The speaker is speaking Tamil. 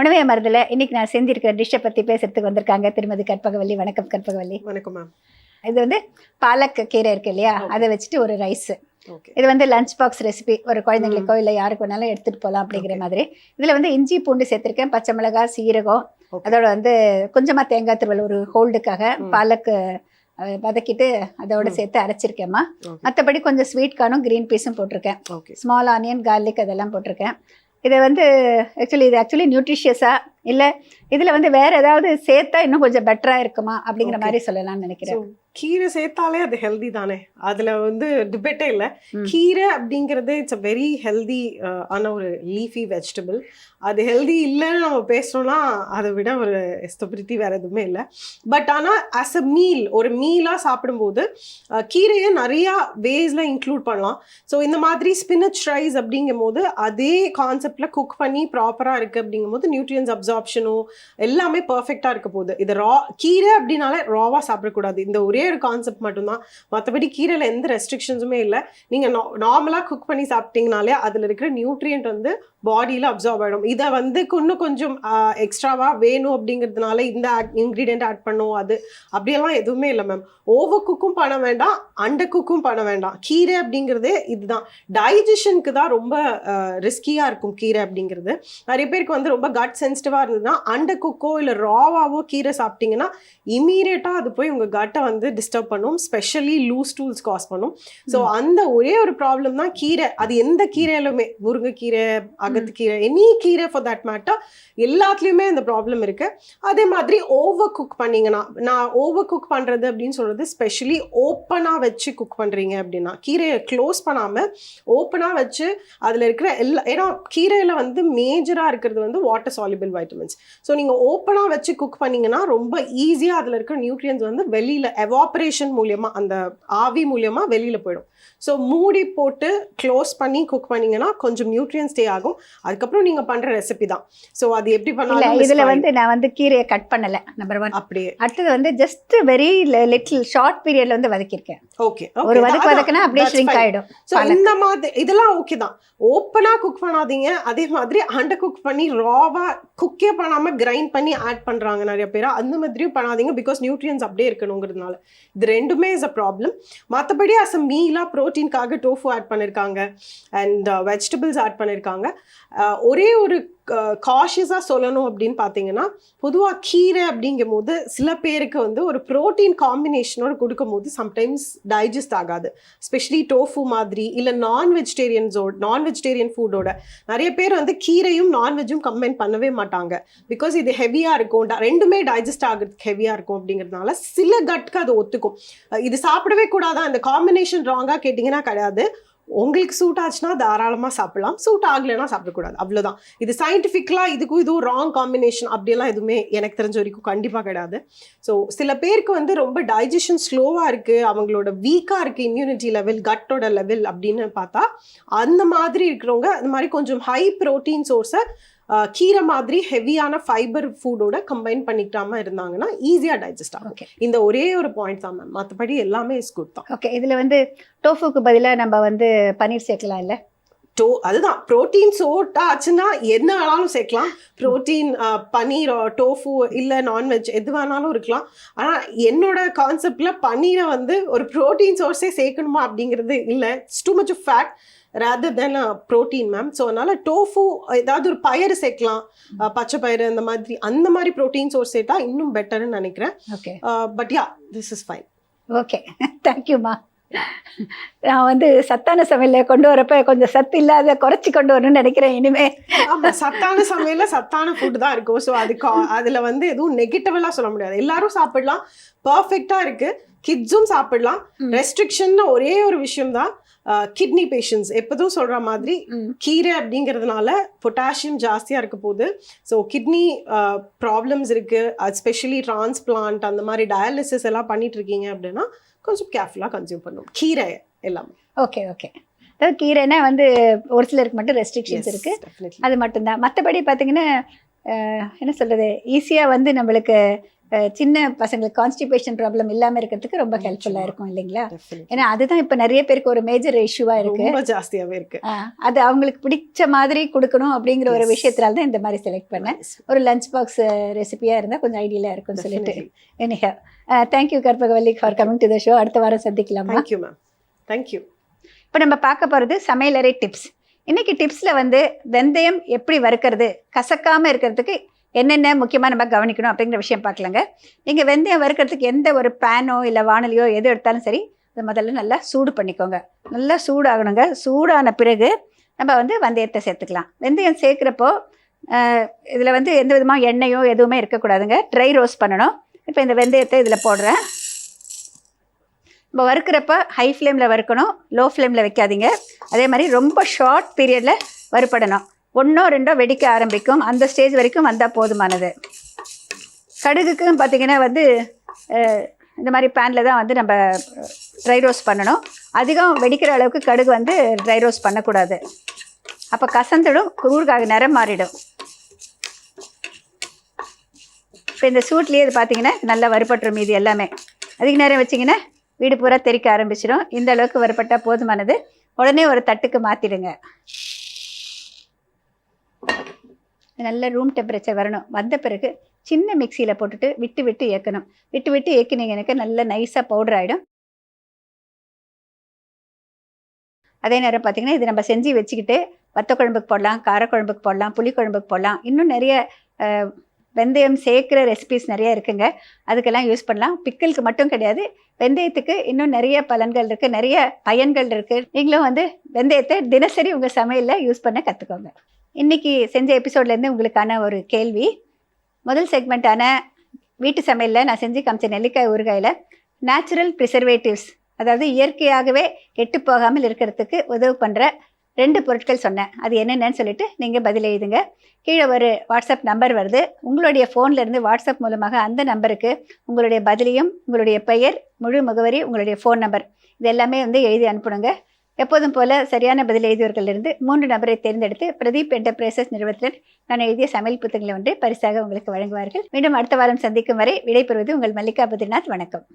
உணவே மருந்துல இன்னைக்கு நான் செஞ்சிருக்கிற டிஷ்ஷை பத்தி பேசுறதுக்கு வந்திருக்காங்க திருமதி கற்பகவல்லி. வணக்கம் கற்பகவல்லி. வணக்கம் மேம். இது வந்து பாலக் கீரை இருக்கு இல்லையா, அதை வச்சுட்டு ஒரு ரைஸ். இது வந்து லஞ்ச் பாக்ஸ் ரெசிபி, ஒரு குழந்தைங்களுக்கோ இல்லை யாருக்கு வேணாலும் எடுத்துட்டு போகலாம் அப்படிங்கிற மாதிரி. இதுல வந்து இஞ்சி பூண்டு சேர்த்திருக்கேன், பச்சை மிளகாய், சீரகம், அதோட வந்து கொஞ்சமா தேங்காய் திருவல் ஒரு ஹோல்டுக்காக, பாலக்கு வதக்கிட்டு அதோட சேர்த்து அரைச்சிருக்கேம்மா. மற்றபடி கொஞ்சம் ஸ்வீட் கார்னும் கிரீன் பீஸும் போட்டிருக்கேன், ஸ்மால் ஆனியன், கார்லிக் அதெல்லாம் போட்டிருக்கேன். இதை வந்து ஆக்சுவலி நியூட்ரிஷியஸா இல்லை இதில் வந்து வேற ஏதாவது சேர்த்தா இன்னும் கொஞ்சம் பெட்டரா இருக்குமா அப்படிங்கிற மாதிரி சொல்லலாம்னு நினைக்கிறேன். கீரை சேர்த்தாலே அது ஹெல்தி தானே, அதுல வந்து டிபேட்டே இல்லை. கீரை அப்படிங்கிறது இட்ஸ் அ வெரி ஹெல்தி ஆன ஒரு லீஃபி வெஜிடபிள். அது ஹெல்தி இல்லைன்னு நம்ம பேசணும்னா அதை விட ஒரு எஸ்டபிலிட்டி வேற எதுவுமே இல்லை. பட் ஆனால் ஆஸ் அ மீல், ஒரு மீலாக சாப்பிடும்போது கீரையை நிறையா வேஸ்ல இன்க்ளூட் பண்ணலாம். ஸோ இந்த மாதிரி ஸ்பினச் ரைஸ் அப்படிங்கும் போது அதே கான்செப்ட்ல குக் பண்ணி ப்ராப்பராக இருக்குது அப்படிங்கும் போது நியூட்ரியன்ஸ் அப்சார்ப்ஷனும் எல்லாமே பர்ஃபெக்டாக இருக்க போகுது. இது கீரை அப்படின்னாலே ராவாக சாப்பிடக்கூடாது, இந்த ஒரே ஒரு கான்செப்ட் மட்டும்தான். மற்றபடி கீரையில் எந்த ரெஸ்ட்ரிக்ஷன்ஸுமே இல்லை. நீங்கள் நார்மலாக குக் பண்ணி சாப்பிட்டீங்கனாலே அதில் இருக்கிற நியூட்ரியன்ட் வந்து பாடியில் அப்சார்ப் ஆகிடும். இதை வந்து இன்னும் கொஞ்சம் எக்ஸ்ட்ராவாக வேணும் அப்படிங்கிறதுனால இந்த இன்க்ரீடியன்ட் ஆட் பண்ணும், அது அப்படியெல்லாம் எதுவுமே இல்லை மேம். ஓவர் குக்கும் பண்ண வேண்டாம், அண்டர் குக்கும் பண்ண வேண்டாம். கீரை அப்படிங்கிறதே இதுதான், டைஜஷனுக்கு தான் ரொம்ப ரிஸ்கியாக இருக்கும் கீரை அப்படிங்கிறது. நிறைய பேருக்கு வந்து ரொம்ப கட் சென்சிட்டிவாக இருந்ததுன்னா அண்டர் குக்கோ இல்லை ராவாவோ கீரை சாப்பிட்டீங்கன்னா இமீடியட்டாக அது போய் உங்கள் கட்டை வந்து டிஸ்டர்ப் பண்ணும், ஸ்பெஷலி லூஸ் டூல்ஸ் காஸ் பண்ணும். ஸோ அந்த ஒரே ஒரு ப்ராப்ளம் தான் கீரை. அது எந்த கீரையிலுமே, முருங்கைக்கீரை, அகத்துக்கீரை, எனி கீரை ஃபார் தட் மேட்டர், எல்லாத்துலேயுமே இந்த ப்ராப்ளம் இருக்கு. அதே மாதிரி ஓவர் குக் பண்ணீங்கன்னா, நான் ஓவர் குக் பண்ணுறது அப்படின்னு சொல்றது ஸ்பெஷலி ஓப்பனாக வச்சு குக் பண்ணுறீங்க அப்படின்னா, கீரையை க்ளோஸ் பண்ணாமல் ஓப்பனாக வச்சு அதில் இருக்கிற ஏன்னா கீரையில் வந்து மேஜராக இருக்கிறது வந்து வாட்டர் சால்யூபிள் வைட்டமின்ஸ். ஸோ நீங்கள் ஓப்பனாக வச்சு குக் பண்ணீங்கன்னா ரொம்ப ஈஸியாக அதில் இருக்கிற நியூட்ரியன்ஸ் வந்து வெளியில் எவாப்ரேஷன் மூலியமாக, அந்த ஆவி மூலியமாக வெளியில் போயிடும். ஸோ மூடி போட்டு க்ளோஸ் பண்ணி குக் பண்ணீங்கன்னா கொஞ்சம் நியூட்ரியன்ஸ் ஸ்டே ஆகும். அதுக்கப்புறம் நீங்கள் பண்ணுற ரெசிபி தான். ஸோ அது எப்படி பண்ணலாம். இதில் வந்து நான் வந்து கீரையை கட் பண்ணலை, நம்பர் 1. அப்படியே அடுத்தது வந்து ஜஸ்ட் வெரி லிட்டில் ஷார்ட் பீரியட்ல வந்து வதக்கியிருக்கேன். ஓகே, ஒரு வதக்குனா அப்படியே ஷ்ரிங்க் ஆகிடும். ஸோ இந்த மாதிரி இதெல்லாம் ஓகே தான். ஓப்பனாக குக் பண்ணாதீங்க. அதே மாதிரி அண்டர் குக் பண்ணி ராவாக குக்கே பண்ணாமல் கிரைண்ட் பண்ணி ஆட் பண்ணுறாங்க நிறைய பேர், அந்த மாதிரியும் பண்ணாதீங்க. பிகாஸ் நியூட்ரியன்ஸ் அப்படியே இருக்கணுங்கிறதுனால இது ரெண்டுமே இஸ் அ ப்ராப்ளம். மற்றபடி அஸ் அ மீலாக ப்ரோட்டீன்காக டோஃபு ஆட் பண்ணியிருக்காங்க அண்ட் வெஜிடபிள்ஸ் ஆட் பண்ணியிருக்காங்க. ஒரே ஒரு காஷியஸாக சொல்லணும் அப்படின்னு பார்த்தீங்கன்னா, பொதுவாக கீரை அப்படிங்கும் போது சில பேருக்கு வந்து ஒரு ப்ரோட்டீன் காம்பினேஷனோட கொடுக்கும் போது சம்டைம்ஸ் டைஜஸ்ட் ஆகாது. ஸ்பெஷலி டோஃபு மாதிரி இல்லை நான் வெஜிடேரியன் ஃபுட்டோட நிறைய பேர் வந்து கீரையும் நான்வெஜ்ஜும் கம்பைன் பண்ணவே மாட்டாங்க. பிகாஸ் இது ஹெவியாக இருக்கும், ரெண்டுமே டைஜஸ்ட் ஆகிறதுக்கு ஹெவியாக இருக்கும் அப்படிங்கிறதுனால சில கட்க்கு அது ஒத்துக்கும். இது சாப்பிடவே கூடாதா, இந்த காம்பினேஷன் ராங்காக கேட்டிங்கன்னா கிடையாது. உங்களுக்கு சூட் ஆச்சுன்னா தாராளமாக சாப்பிடலாம், சூட் ஆகலைன்னா சாப்பிடக்கூடாது, அவ்வளோதான். இது சயின்டிஃபிக்கலாக இதுவும் ராங் காம்பினேஷன் அப்படியெல்லாம் எதுவுமே எனக்கு தெரிஞ்ச வரைக்கும் கண்டிப்பாக கிடையாது. ஸோ சில பேருக்கு வந்து ரொம்ப டைஜஷன் ஸ்லோவாக இருக்குது, அவங்களோட வீக்காக இருக்குது இம்யூனிட்டி லெவல், கட்டோட லெவல் அப்படின்னு பார்த்தா அந்த மாதிரி இருக்கிறவங்க இந்த மாதிரி கொஞ்சம் ஹை ப்ரோட்டீன் சோர்ஸை கீரை மாதிரி ஹெவியான ஃபைபர் ஃபுட்டோட கம்பைன் பண்ணிக்காம இருந்தாங்கன்னா ஈஸியாக டைஜஸ்ட் ஆகும். இந்த ஒரே ஒரு பாயிண்ட் தான் மேம், மற்றபடி எல்லாமே இஸ் குட் தான். ஓகே, இதில் வந்து டோஃபுக்கு பதிலாக நம்ம வந்து பன்னீர் சேர்க்கலாம் இல்லை? அதுதான் ப்ரோட்டீன் சோட்டா ஆச்சுன்னா என்ன வேணாலும் சேர்க்கலாம். ப்ரோட்டீன் பன்னீர், டோஃபு இல்லை நான்வெஜ் எது வேணாலும் இருக்கலாம். ஆனால் என்னோட கான்செப்டில் பன்னீரை வந்து ஒரு ப்ரோட்டீன் சோர்ஸே சேர்க்கணுமா அப்படிங்கிறது இல்லை. It's too much of fat rather than a protein ma'am. So அதனால டோஃபு ஏதாவது ஒரு பயிறு சேர்க்கலாம், பச்சை பயிறு அந்த மாதிரி ப்ரோட்டீன் சோர்ஸ் சேர்த்தா இன்னும் பெட்டர்னு நினைக்கிறேன். Okay, but yeah this is fine. Okay, தேங்க்யூம்மா. நான் வந்து சத்தான சமையல கொண்டு வரப்ப கொஞ்சம் சத்து இல்லாத குறைச்சி கொண்டு வரணும்னு நினைக்கிறேன் இனிமே. ஆமாம், சத்தான சமையல சத்தான ஃபுட் தான் இருக்கும். ஸோ அதில் வந்து எதுவும் நெகட்டிவெல்லாம் சொல்ல முடியாது. எல்லாரும் சாப்பிடலாம், பர்ஃபெக்டாக இருக்குது. கிட்ஸும் சாப்பிடலாம். ரெஸ்ட்ரிக்ஷன் ஒரே ஒரு விஷயம் தான், கிட்னி பேஷண்ட்ஸ் எப்போதும் சொல்கிற மாதிரி கீரை அப்படிங்கிறதுனால பொட்டாசியம் ஜாஸ்தியாக இருக்க போகுது. ஸோ கிட்னி ப்ராப்ளம்ஸ் இருக்குது, எஸ்பெஷலி டிரான்ஸ்பிளான்ட் அந்த மாதிரி டயாலிசிஸ் எல்லாம் பண்ணிட்டு இருக்கீங்க அப்படின்னா கொஞ்சம் கேர்ஃபுல்லாக கன்சியூம் பண்ணும் கீரை எல்லாமே. ஓகே, அதாவது கீரைனா வந்து ஒரு சிலருக்கு மட்டும் ரெஸ்ட்ரிக்ஷன்ஸ் இருக்குது, அது மட்டும்தான். மற்றபடி பார்த்தீங்கன்னா என்ன சொல்கிறது, ஈஸியாக வந்து நம்மளுக்கு சின்ன பசங்களுக்கு கான்ஸ்டிபேஷன் ப்ராப்ளம் இல்லாமல் இருக்கிறதுக்கு ரொம்ப ஹெல்ப்ஃபுல்லாக இருக்கும் இல்லைங்களா? Definitely. ஏன்னா அதுதான் இப்போ நிறைய பேருக்கு ஒரு மேஜர் இஷ்யூவாக இருக்கு. ரொம்ப ஜாஸ்தியாவே இருக்கு. அது அவங்களுக்கு பிடிச்ச மாதிரி கொடுக்கணும் அப்படிங்கிற ஒரு Yes. விஷயத்தினால தான் இந்த மாதிரி செலக்ட் பண்ணேன். Nice. ஒரு லஞ்ச் பாக்ஸ் ரெசிபியாக இருந்தால் கொஞ்சம் ஐடியலாக இருக்கும்னு சொல்லிட்டு. Definitely. எனிஹா thank you Karpagavalli for coming to the show. அடுத்த வாரம் சந்திக்கலாமா? Thank you, ma'am. Thank you. இப்போ நம்ம பார்க்க போகிறது சமையலறை டிப்ஸ். இன்னைக்கு டிப்ஸில் வந்து வெந்தயம் எப்படி வறுக்கிறது, கசக்காமல் இருக்கிறதுக்கு என்னென்ன முக்கியமாக நம்ம கவனிக்கணும் அப்படிங்கிற விஷயம் பார்க்கலாங்க. நீங்கள் வெந்தயம் வறுக்கிறதுக்கு எந்த ஒரு பேனோ இல்லை வானலியோ எது எடுத்தாலும் சரி, அதை முதல்ல நல்லா சூடு பண்ணிக்கோங்க. நல்லா சூடாகணுங்க. சூடான பிறகு நம்ம வந்து வெந்தயத்தை சேர்த்துக்கலாம். வெந்தயம் சேர்க்குறப்போ இதில் வந்து எந்த விதமாக எண்ணெயோ எதுவுமே இருக்கக்கூடாதுங்க. ட்ரை ரோஸ்ட் பண்ணணும். இப்போ இந்த வெந்தயத்தை இதில் போடுறேன். இப்போ வறுக்கிறப்ப ஹை ஃப்ளேமில் வறுக்கணும், லோ ஃப்ளேமில் வைக்காதீங்க. அதே மாதிரி ரொம்ப ஷார்ட் பீரியடில் வறுப்படணும். 1 2 வெடிக்க ஆரம்பிக்கும். அந்த ஸ்டேஜ் வரைக்கும் வந்தால் போதுமானது. கடுகுக்கும் பார்த்திங்கன்னா வந்து இந்த மாதிரி பேனில் தான் வந்து நம்ம ட்ரை ரோஸ்ட் பண்ணணும். அதிகம் வெடிக்கிற அளவுக்கு கடுகு வந்து ட்ரை ரோஸ்ட் பண்ணக்கூடாது. அப்போ கசந்துடும், ஊறுகாய் நிறம் மாறிடும். இப்போ இந்த சூட்லேயே இது பார்த்திங்கன்னா நல்லா வறுபட்டுரும். மீது எல்லாமே அதிக நேரம் வச்சிங்கன்னா வீடு பூரா தெறிக்க ஆரம்பிச்சிடும். இந்த அளவுக்கு வறுபட்டால் போதுமானது. உடனே ஒரு தட்டுக்கு மாற்றிடுங்க. நல்ல ரூம் டெம்பரேச்சர் வரணும். வந்த பிறகு சின்ன மிக்சியில் போட்டுட்டு விட்டு விட்டு ஏற்கணும். விட்டு விட்டு ஏற்றினீங்கன்னாக்க நல்ல நைஸாக பவுடர் ஆகிடும். அதே நேரம் பார்த்திங்கன்னா இது நம்ம செஞ்சு வச்சுக்கிட்டு வத்த குழம்புக்கு போடலாம், காரக்குழம்புக்கு போடலாம், புளிக்குழம்புக்கு போடலாம். இன்னும் நிறைய வெந்தயம் சேர்க்குற ரெசிபிஸ் நிறைய இருக்குங்க. அதுக்கெல்லாம் யூஸ் பண்ணலாம். பிக்கலுக்கு மட்டும் கிடையாது, வெந்தயத்துக்கு இன்னும் நிறைய பலன்கள் இருக்குது, நிறைய பயன்கள் இருக்குது. நீங்களும் வந்து வெந்தயத்தை தினசரி உங்கள் சமையலில் யூஸ் பண்ண கற்றுக்கோங்க. இன்றைக்கி செஞ்ச எபிசோட்லேருந்து உங்களுக்கான ஒரு கேள்வி. முதல் செக்மெண்ட்டான வீட்டு சமையலில் நான் செஞ்சு காமிச்ச நெல்லிக்காய் ஊறுகாயில் நேச்சுரல் ப்ரிசர்வேட்டிவ்ஸ், அதாவது இயற்கையாகவே கெட்டு போகாமல் இருக்கிறதுக்கு உதவு பண்ணுற 2 பொருட்கள் சொன்னேன். அது என்னென்னு சொல்லிட்டு நீங்கள் பதில் எழுதுங்க. கீழே ஒரு வாட்ஸ்அப் நம்பர் வருது. உங்களுடைய ஃபோன்லேருந்து வாட்ஸ்அப் மூலமாக அந்த நம்பருக்கு உங்களுடைய பதிலையும், உங்களுடைய பெயர், முழு முகவரி, உங்களுடைய ஃபோன் நம்பர் இது எல்லாமே வந்து எழுதி அனுப்பணுங்க. எப்போதும் போல் சரியான பதில் எழுதியவர்களிலிருந்து 3 நபரை தேர்ந்தெடுத்து பிரதீப் என்டர்பிரைசஸ் நிறுவனத்தில் நான் எழுதிய சமையல் புத்தகங்களை ஒன்று பரிசாக உங்களுக்கு வழங்குவார்கள். மீண்டும் அடுத்த வாரம் சந்திக்கும் வரை விடைபெறுவது உங்கள் மல்லிகா பத்ரிநாத். வணக்கம்.